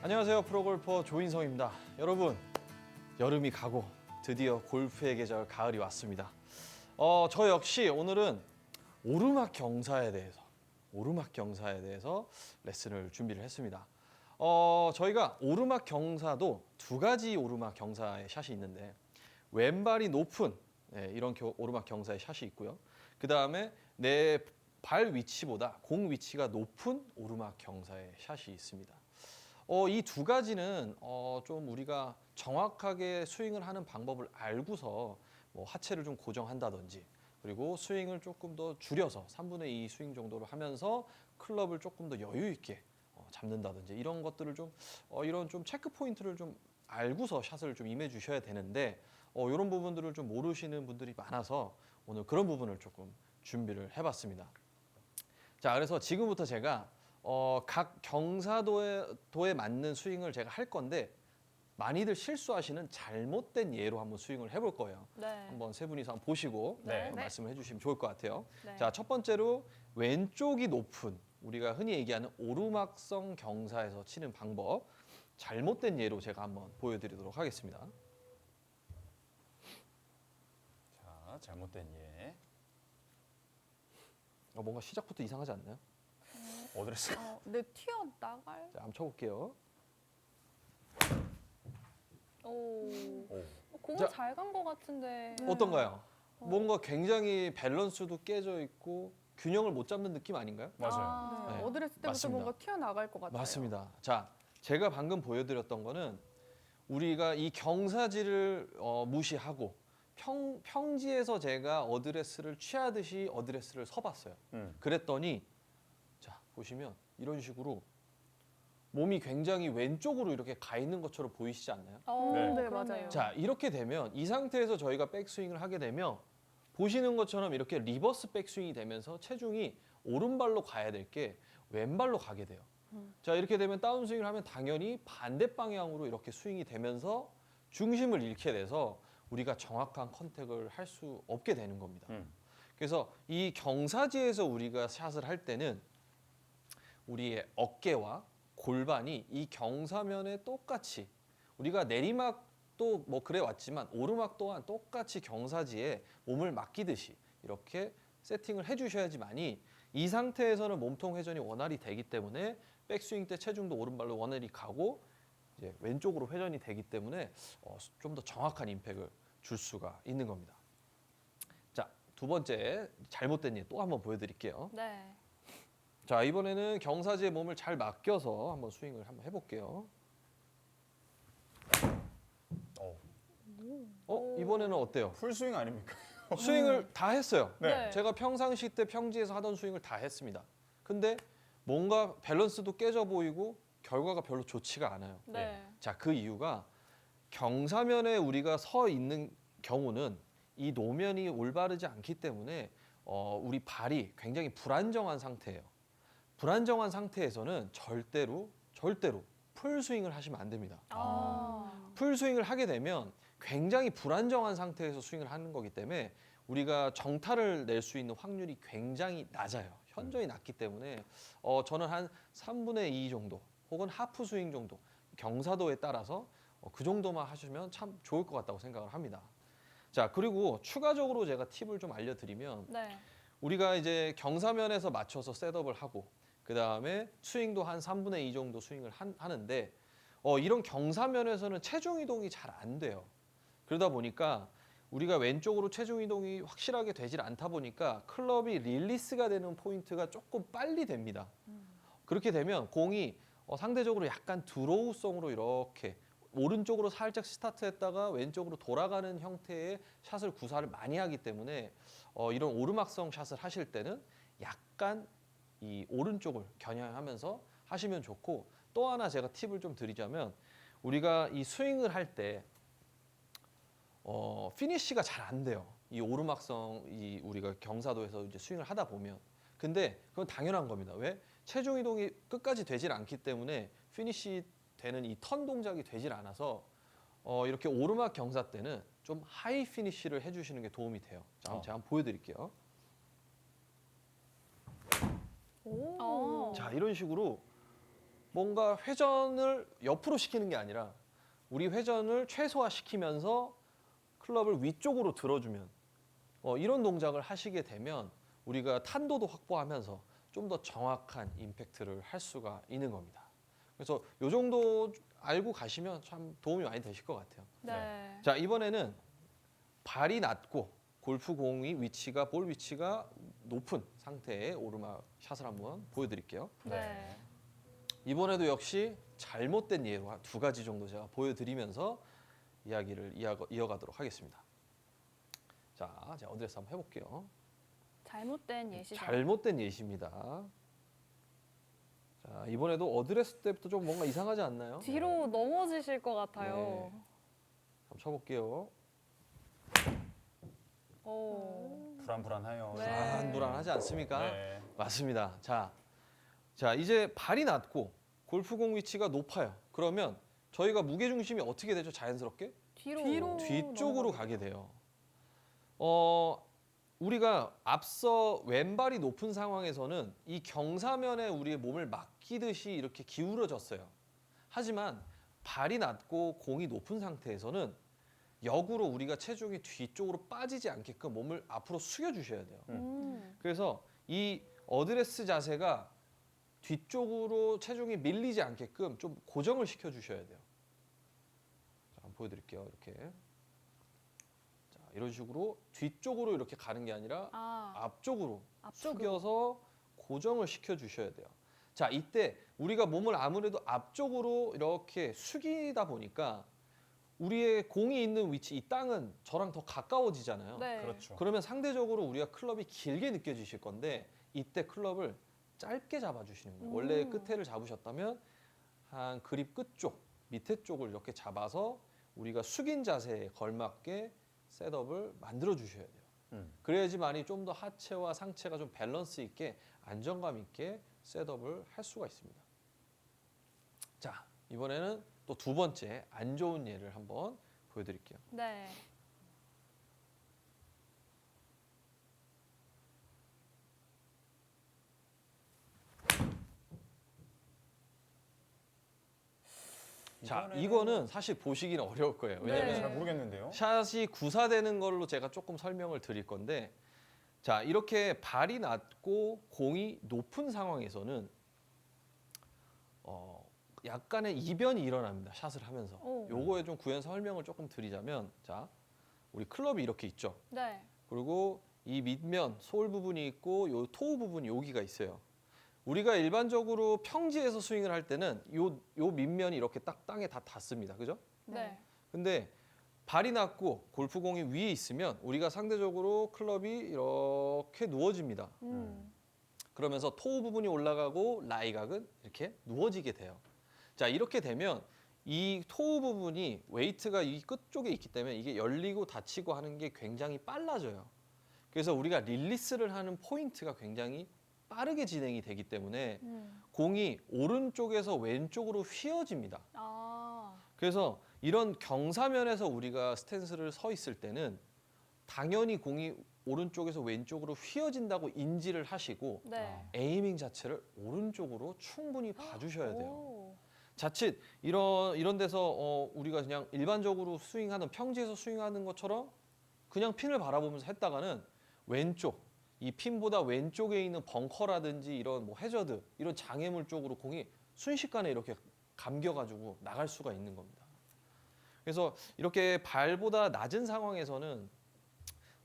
안녕하세요. 프로골퍼 조인성입니다. 여러분, 여름이 가고 드디어 골프의 계절 가을이 왔습니다. 저 역시 오늘은 오르막 경사에 대해서 레슨을 준비를 했습니다. 저희가 오르막 경사도 두 가지 오르막 경사의 샷이 있는데 왼발이 높은 이런 오르막 경사의 샷이 있고요. 그 다음에 내 발 위치보다 공 위치가 높은 오르막 경사의 샷이 있습니다. 이 두 가지는 좀 우리가 정확하게 스윙을 하는 방법을 알고서 뭐 하체를 좀 고정한다든지 그리고 스윙을 조금 더 줄여서 3분의 2 스윙 정도로 하면서 클럽을 조금 더 여유 있게 잡는다든지 이런 것들을 좀 이런 좀 체크 포인트를 좀 알고서 샷을 좀 임해 주셔야 되는데 이런 부분들을 좀 모르시는 분들이 많아서 오늘 그런 부분을 조금 준비를 해봤습니다. 자, 그래서 지금부터 제가 각 경사도에 맞는 스윙을 제가 할 건데 많이들 실수하시는 잘못된 예로 한번 스윙을 해볼 거예요. 네. 한번 세 분이서 한번 보시고 네. 말씀을 해주시면 좋을 것 같아요. 네. 자, 첫 번째로 왼쪽이 높은 우리가 흔히 얘기하는 오르막성 경사에서 치는 방법 잘못된 예로 제가 한번 보여드리도록 하겠습니다. 자, 잘못된 예. 뭔가 시작부터 이상하지 않나요? 어드레스. 내 튀어 나갈. 자, 한번 쳐볼게요. 오. 오. 공은 자. 잘 간 것 같은데. 어떤가요? 뭔가 굉장히 밸런스도 깨져 있고 균형을 못 잡는 느낌 아닌가요? 맞아요. 네, 어드레스 때부터 맞습니다. 뭔가 튀어나갈 것 같아요. 맞습니다. 자, 제가 방금 보여드렸던 거는 우리가 이 경사지를 무시하고 평지에서 제가 어드레스를 취하듯이 어드레스를 서봤어요. 그랬더니 자, 보시면 이런 식으로 몸이 굉장히 왼쪽으로 이렇게 가 있는 것처럼 보이시지 않나요? 네. 네, 그러네요. 맞아요. 자, 이렇게 되면 이 상태에서 저희가 백스윙을 하게 되면 보시는 것처럼 이렇게 리버스 백스윙이 되면서 체중이 오른발로 가야 될 게 왼발로 가게 돼요. 자, 이렇게 되면 다운스윙을 하면 당연히 반대 방향으로 이렇게 스윙이 되면서 중심을 잃게 돼서 우리가 정확한 컨택을 할 수 없게 되는 겁니다. 그래서 이 경사지에서 우리가 샷을 할 때는 우리의 어깨와 골반이 이 경사면에 똑같이 우리가 내리막도 뭐 그래 왔지만 오르막 또한 똑같이 경사지에 몸을 맡기듯이 이렇게 세팅을 해주셔야지만이 이 상태에서는 몸통 회전이 원활히 되기 때문에 백스윙 때 체중도 오른발로 원활히 가고 이제 왼쪽으로 회전이 되기 때문에 좀 더 정확한 임팩을 줄 수가 있는 겁니다. 자, 두 번째 잘못된 예 또 한번 보여드릴게요. 네. 자, 이번에는 경사지에 몸을 잘 맡겨서 한번 스윙을 한번 해볼게요. 이번에는 어때요? 풀스윙 아닙니까? 스윙을 다 했어요. 네. 제가 평상시 때 평지에서 하던 스윙을 다 했습니다. 근데 뭔가 밸런스도 깨져 보이고 결과가 별로 좋지가 않아요. 네. 자, 그 이유가 경사면에 우리가 서 있는 경우는 이 노면이 올바르지 않기 때문에 우리 발이 굉장히 불안정한 상태예요. 불안정한 상태에서는 절대로 풀스윙을 하시면 안 됩니다. 풀스윙을 하게 되면 굉장히 불안정한 상태에서 스윙을 하는 거기 때문에 우리가 정타를 낼 수 있는 확률이 굉장히 낮아요. 현저히 낮기 때문에 저는 한 3분의 2 정도 혹은 하프 스윙 정도 경사도에 따라서 그 정도만 하시면 참 좋을 것 같다고 생각을 합니다. 자, 그리고 추가적으로 제가 팁을 좀 알려드리면 네. 우리가 이제 경사면에서 맞춰서 셋업을 하고 그 다음에 스윙도 한 3분의 2 정도 스윙을 하는데 이런 경사면에서는 체중 이동이 잘 안 돼요. 그러다 보니까 우리가 왼쪽으로 체중 이동이 확실하게 되질 않다 보니까 클럽이 릴리스가 되는 포인트가 조금 빨리 됩니다. 그렇게 되면 공이 상대적으로 약간 드로우성으로 이렇게 오른쪽으로 살짝 스타트했다가 왼쪽으로 돌아가는 형태의 샷을 구사를 많이 하기 때문에 이런 오르막성 샷을 하실 때는 약간 이 오른쪽을 겨냥하면서 하시면 좋고, 또 하나 제가 팁을 좀 드리자면 우리가 이 스윙을 할 때 피니쉬가 잘 안 돼요. 이 오르막성 이 우리가 경사도에서 이제 스윙을 하다 보면. 근데 그건 당연한 겁니다. 왜? 체중 이동이 끝까지 되질 않기 때문에 피니쉬 되는 이 턴 동작이 되질 않아서 이렇게 오르막 경사 때는 좀 하이 피니쉬를 해주시는 게 도움이 돼요. 자, 제가 한번 보여드릴게요. 오. 자, 이런 식으로 뭔가 회전을 옆으로 시키는 게 아니라 우리 회전을 최소화시키면서 클럽을 위쪽으로 들어주면 이런 동작을 하시게 되면 우리가 탄도도 확보하면서 좀 더 정확한 임팩트를 할 수가 있는 겁니다. 그래서 이 정도 알고 가시면 참 도움이 많이 되실 것 같아요. 네. 자, 이번에는 발이 낮고 골프공이 위치가 볼 위치가 높은 상태의 오르막 샷을 한번 보여드릴게요. 네. 이번에도 역시 잘못된 예로 한 두 가지 정도 제가 보여드리면서 이야기를 이어가도록 하겠습니다. 자, 제가 어드레스 한번 해볼게요. 잘못된 예시죠. 잘못된 예시입니다. 자, 이번에도 어드레스 때부터 좀 뭔가 이상하지 않나요? 뒤로 넘어지실 것 같아요. 네. 한번 쳐볼게요. 오. 불안불안해요. 네. 불안하지 않습니까? 네. 맞습니다. 자, 이제 발이 낮고 골프공 위치가 높아요. 그러면 저희가 무게 중심이 어떻게 되죠? 자연스럽게 뒤로 뒤쪽으로 넘어가죠. 가게 돼요. 우리가 앞서 왼발이 높은 상황에서는 이 경사면에 우리의 몸을 맡기듯이 이렇게 기울어졌어요. 하지만 발이 낮고 공이 높은 상태에서는 역으로 우리가 체중이 뒤쪽으로 빠지지 않게끔 몸을 앞으로 숙여 주셔야 돼요. 그래서 이 어드레스 자세가 뒤쪽으로 체중이 밀리지 않게끔 좀 고정을 시켜 주셔야 돼요. 자, 한번 보여드릴게요. 이렇게. 자, 이런 식으로 뒤쪽으로 이렇게 가는 게 아니라 앞쪽으로 숙여서 고정을 시켜 주셔야 돼요. 자, 이때 우리가 몸을 아무래도 앞쪽으로 이렇게 숙이다 보니까 우리의 공이 있는 위치, 이 땅은 저랑 더 가까워지잖아요. 네. 그렇죠. 그러면 상대적으로 우리가 클럽이 길게 느껴지실 건데 이때 클럽을 짧게 잡아주시는 거예요. 원래 끝에를 잡으셨다면 한 그립 끝쪽, 밑에 쪽을 이렇게 잡아서 우리가 숙인 자세에 걸맞게 셋업을 만들어 주셔야 돼요. 그래야지만이 좀 더 하체와 상체가 좀 밸런스 있게 안정감 있게 셋업을 할 수가 있습니다. 자, 이번에는 또 두 번째 안 좋은 예를 한번 보여드릴게요. 네. 자, 이거는 사실 보시기는 어려울 거예요. 왜냐면 네. 잘 모르겠는데요. 샷이 구사되는 걸로 제가 조금 설명을 드릴 건데, 자, 이렇게 발이 낮고 공이 높은 상황에서는 약간의 이변이 일어납니다. 샷을 하면서. 오. 요거에 좀 구현 설명을 조금 드리자면, 자, 우리 클럽이 이렇게 있죠. 네. 그리고 이 밑면 소울 부분이 있고 요 토우 부분이 여기가 있어요. 우리가 일반적으로 평지에서 스윙을 할 때는 요 밑면이 이렇게 딱 땅에 다 닿습니다. 그죠? 네. 근데 발이 낮고 골프공이 위에 있으면 우리가 상대적으로 클럽이 이렇게 누워집니다. 그러면서 토우 부분이 올라가고 라이각은 이렇게 누워지게 돼요. 자, 이렇게 되면 이 토우 부분이 웨이트가 이 끝쪽에 있기 때문에 이게 열리고 닫히고 하는 게 굉장히 빨라져요. 그래서 우리가 릴리스를 하는 포인트가 굉장히 빠르게 진행이 되기 때문에 공이 오른쪽에서 왼쪽으로 휘어집니다. 그래서 이런 경사면에서 우리가 스탠스를 서 있을 때는 당연히 공이 오른쪽에서 왼쪽으로 휘어진다고 인지를 하시고 네. 에이밍 자체를 오른쪽으로 충분히 봐주셔야 돼요. 오. 자칫 이런 데서 우리가 그냥 일반적으로 스윙하는 평지에서 스윙하는 것처럼 그냥 핀을 바라보면서 했다가는 왼쪽 이 핀보다 왼쪽에 있는 벙커라든지 이런 뭐 해저드 이런 장애물 쪽으로 공이 순식간에 이렇게 감겨가지고 나갈 수가 있는 겁니다. 그래서 이렇게 발보다 낮은 상황에서는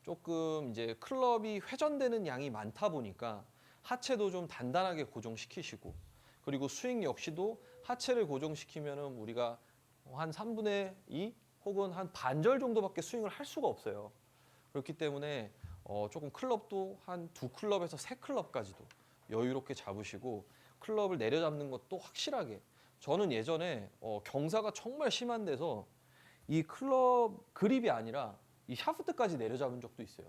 조금 이제 클럽이 회전되는 양이 많다 보니까 하체도 좀 단단하게 고정시키시고 그리고 스윙 역시도 하체를 고정시키면은 우리가 한 3분의 2 혹은 한 반절 정도밖에 스윙을 할 수가 없어요. 그렇기 때문에 조금 클럽도 한 2클럽에서 3클럽까지도 여유롭게 잡으시고 클럽을 내려잡는 것도 확실하게 저는 예전에 경사가 정말 심한 데서 이 클럽 그립이 아니라 이 샤프트까지 내려잡은 적도 있어요.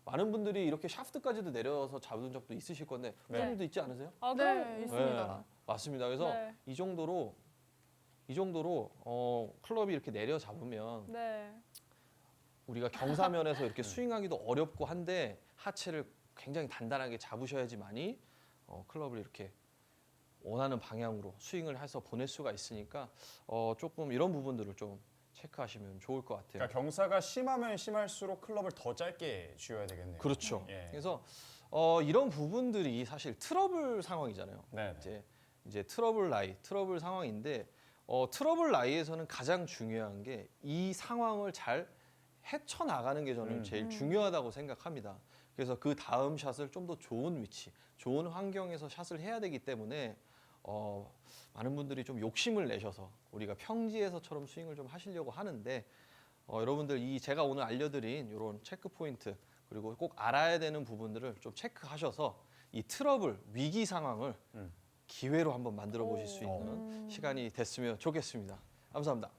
많은 분들이 이렇게 샤프트까지도 내려서 잡은 적도 있으실 건데 네. 선생님도 있지 않으세요? 아, 네, 그럼 있습니다. 네, 맞습니다. 그래서 네. 이 정도로 클럽이 이렇게 내려잡으면 네. 우리가 경사면에서 이렇게 스윙하기도 어렵고 한데 하체를 굉장히 단단하게 잡으셔야지만이 클럽을 이렇게 원하는 방향으로 스윙을 해서 보낼 수가 있으니까 조금 이런 부분들을 좀 체크하시면 좋을 것 같아요. 그러니까 경사가 심하면 심할수록 클럽을 더 짧게 쥐어야 되겠네요. 그렇죠. 예. 그래서 이런 부분들이 사실 트러블 상황이잖아요. 네. 이제 트러블 라이, 트러블 상황인데 트러블 라이에서는 가장 중요한 게 이 상황을 잘 헤쳐나가는 게 저는 제일 중요하다고 생각합니다. 그래서 그 다음 샷을 좀 더 좋은 위치, 좋은 환경에서 샷을 해야 되기 때문에 많은 분들이 좀 욕심을 내셔서 우리가 평지에서처럼 스윙을 좀 하시려고 하는데 여러분들 이 제가 오늘 알려드린 이런 체크 포인트 그리고 꼭 알아야 되는 부분들을 좀 체크하셔서 이 트러블 위기 상황을 기회로 한번 만들어 보실 수 있는 시간이 됐으면 좋겠습니다. 감사합니다.